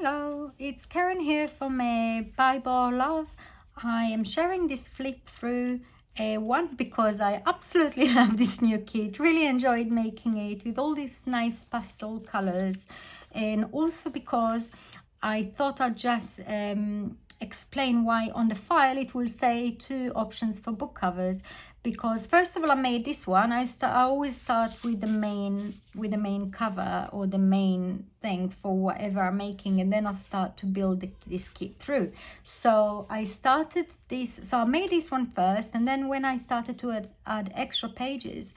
Hello, it's Karen here from Boho. I am sharing this flip through one because I absolutely love this new kit. Really enjoyed making it with all these nice pastel colors, and also because I thought I'd just explain why on the file it will say 2 options for book covers. Because first of all, I made this one. I always start with the main cover or the main thing for whatever I'm making, and then I start to build this kit through. So I started this. So I made this one first, and then when I started to add extra pages,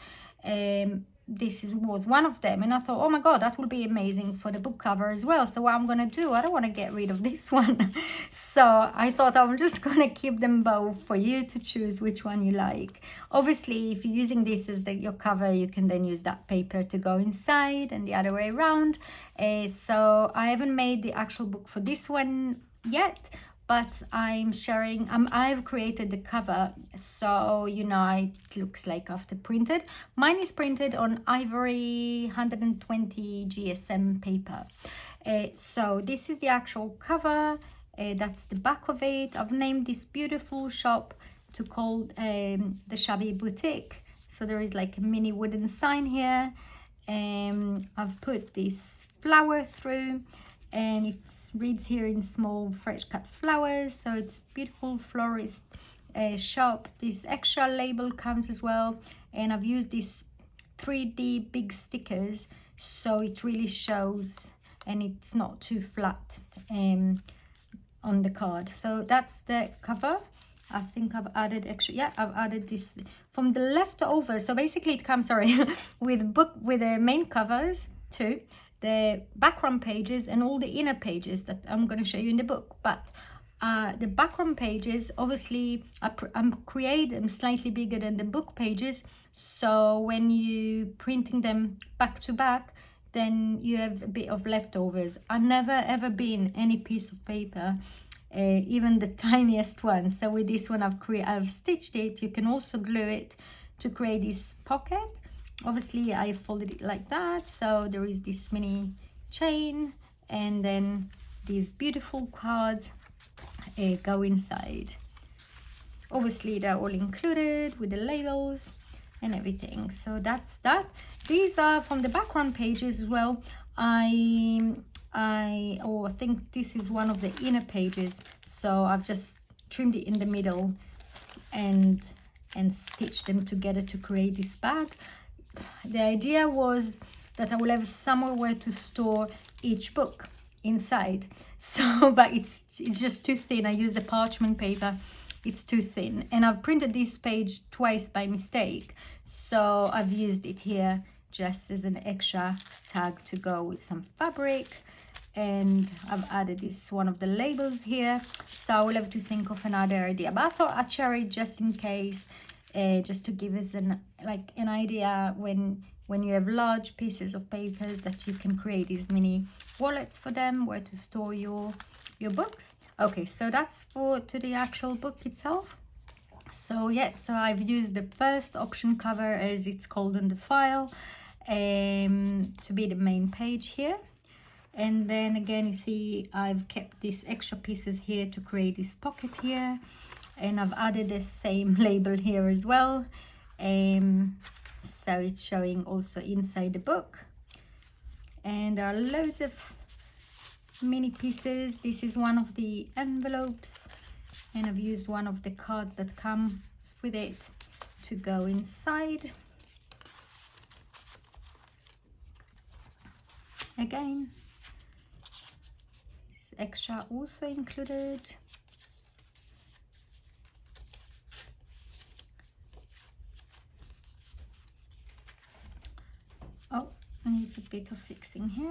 this was one of them, and I thought, oh my god, that will be amazing for the book cover as well. So what I'm gonna do, I don't want to get rid of this one. So I thought I'm just gonna keep them both for you to choose which one you like. Obviously, if you're using this as your cover, you can then use that paper to go inside and the other way around. So I haven't made the actual book for this one yet, but I'm sharing, I've created the cover, so you know it looks like after printed. Mine is printed on ivory 120 GSM paper. So this is the actual cover. That's the back of it. I've named this beautiful shop to call the Shabby Boutique. So there is like a mini wooden sign here. I've put this flower through, and it reads here in small fresh cut flowers. So it's beautiful florist shop. This extra label comes as well, and I've used these 3D big stickers so it really shows and it's not too flat on the card. So that's the cover. I think I've added extra, yeah, I've added this from the leftover. So basically it comes, sorry, with the main covers too, the background pages and all the inner pages that I'm going to show you in the book. But the background pages, obviously I'm create them slightly bigger than the book pages, so when you printing them back to back, then you have a bit of leftovers. I've never ever been any piece of paper, even the tiniest one. So with this one I've stitched it. You can also glue it to create this pocket. Obviously I folded it like that, so there is this mini chain, and then these beautiful cards go inside. Obviously they're all included with the labels and everything. So that's that. These are from the background pages as well. I think this is one of the inner pages, so I've just trimmed it in the middle and stitched them together to create this bag. The idea was that I will have somewhere where to store each book inside. So, but it's just too thin. I used a parchment paper. It's too thin, and I've printed this page twice by mistake. So I've used it here just as an extra tag to go with some fabric. And I've added this one of the labels here. So I will have to think of another idea. But I thought I'd share it just in case. Just to give us an idea when you have large pieces of papers, that you can create these mini wallets for them where to store your books. Okay, so that's to the actual book itself. So yeah, so I've used the first option cover, as it's called on the file, to be the main page here. And then again, you see I've kept these extra pieces here to create this pocket here. And I've added the same label here as well. So it's showing also inside the book. And there are loads of mini pieces. This is one of the envelopes, and I've used one of the cards that comes with it to go inside. Again, this extra also included. Oh, needs a bit of fixing here.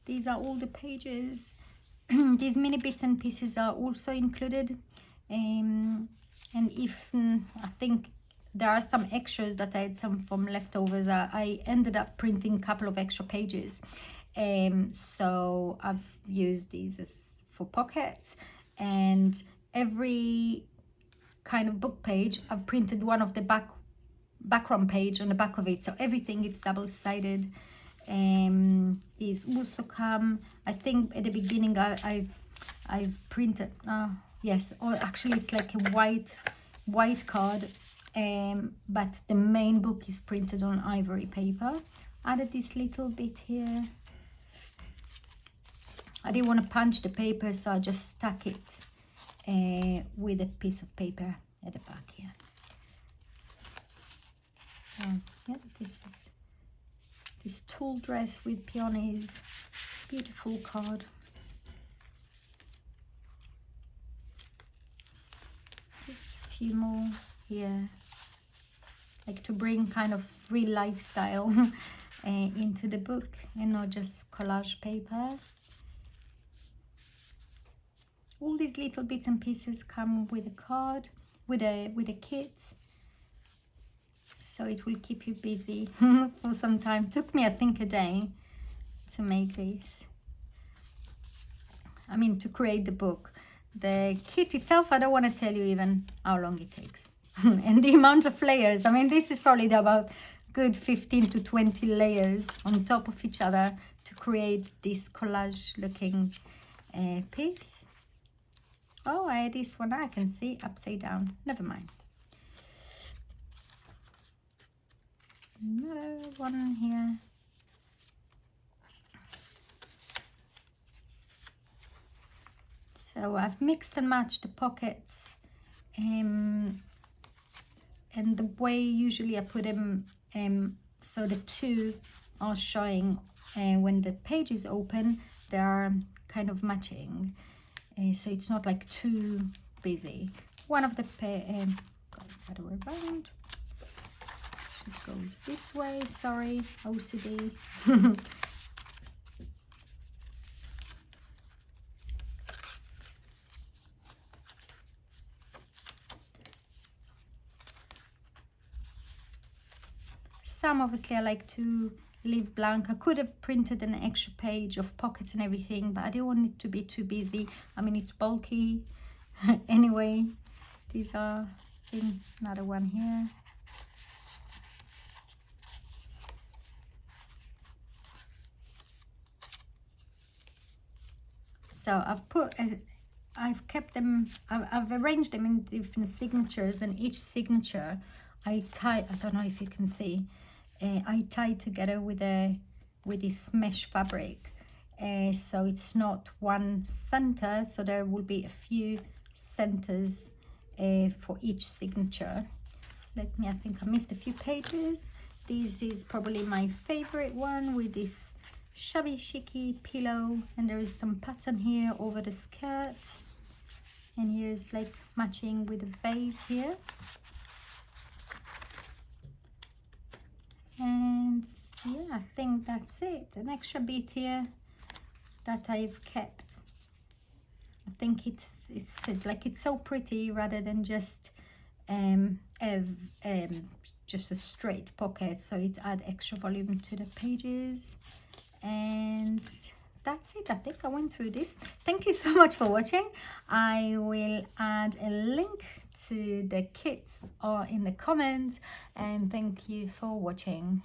These are all the pages. These mini bits and pieces are also included. And if I think there are some extras that I had some from leftovers. I ended up printing a couple of extra pages. So I've used these as for pockets, and every kind of book page I've printed one of the background page on the back of it, so everything it's double-sided. These also come, I think at the beginning I've printed, yes, or actually it's like a white card, but the main book is printed on ivory paper. Added this little bit here. I didn't want to punch the paper, so I just stuck it with a piece of paper at the back here. Yeah, this is this tulle dress with peonies, beautiful card. Just a few more here, like to bring kind of real lifestyle into the book and not just collage paper. All these little bits and pieces come with a card, with a kit, so it will keep you busy for some time. Took me, I think, a day to make this. I mean, to create the book. The kit itself, I don't want to tell you even how long it takes. And the amount of layers. I mean, this is probably about good 15 to 20 layers on top of each other to create this collage looking piece. Oh, this one I can see upside down. Never mind. Another one here. So I've mixed and matched the pockets, and the way usually I put them, so the two are showing, when the page is open, they are kind of matching. So it's not like too busy. One of the other way around. So it goes this way. Sorry, OCD. Some obviously I like to leave blank. I could have printed an extra page of pockets and everything, but I didn't want it to be too busy. I mean, it's bulky anyway. These are, I think, another one here. So I've kept them, I've arranged them in different signatures, and each signature I don't know if you can see, I tie together with this mesh fabric, so it's not one center, so there will be a few centers for each signature. I think I missed a few pages. This is probably my favorite one, with this shabby chicy pillow, and there is some pattern here over the skirt, and here's like matching with the vase here. And yeah, I think that's it. An extra bit here that I've kept. I think it's like, it's so pretty rather than just just a straight pocket, so it adds extra volume to the pages. And that's it. I think I went through this. Thank you so much for watching. I will add a link to the kits or in the comments, and thank you for watching.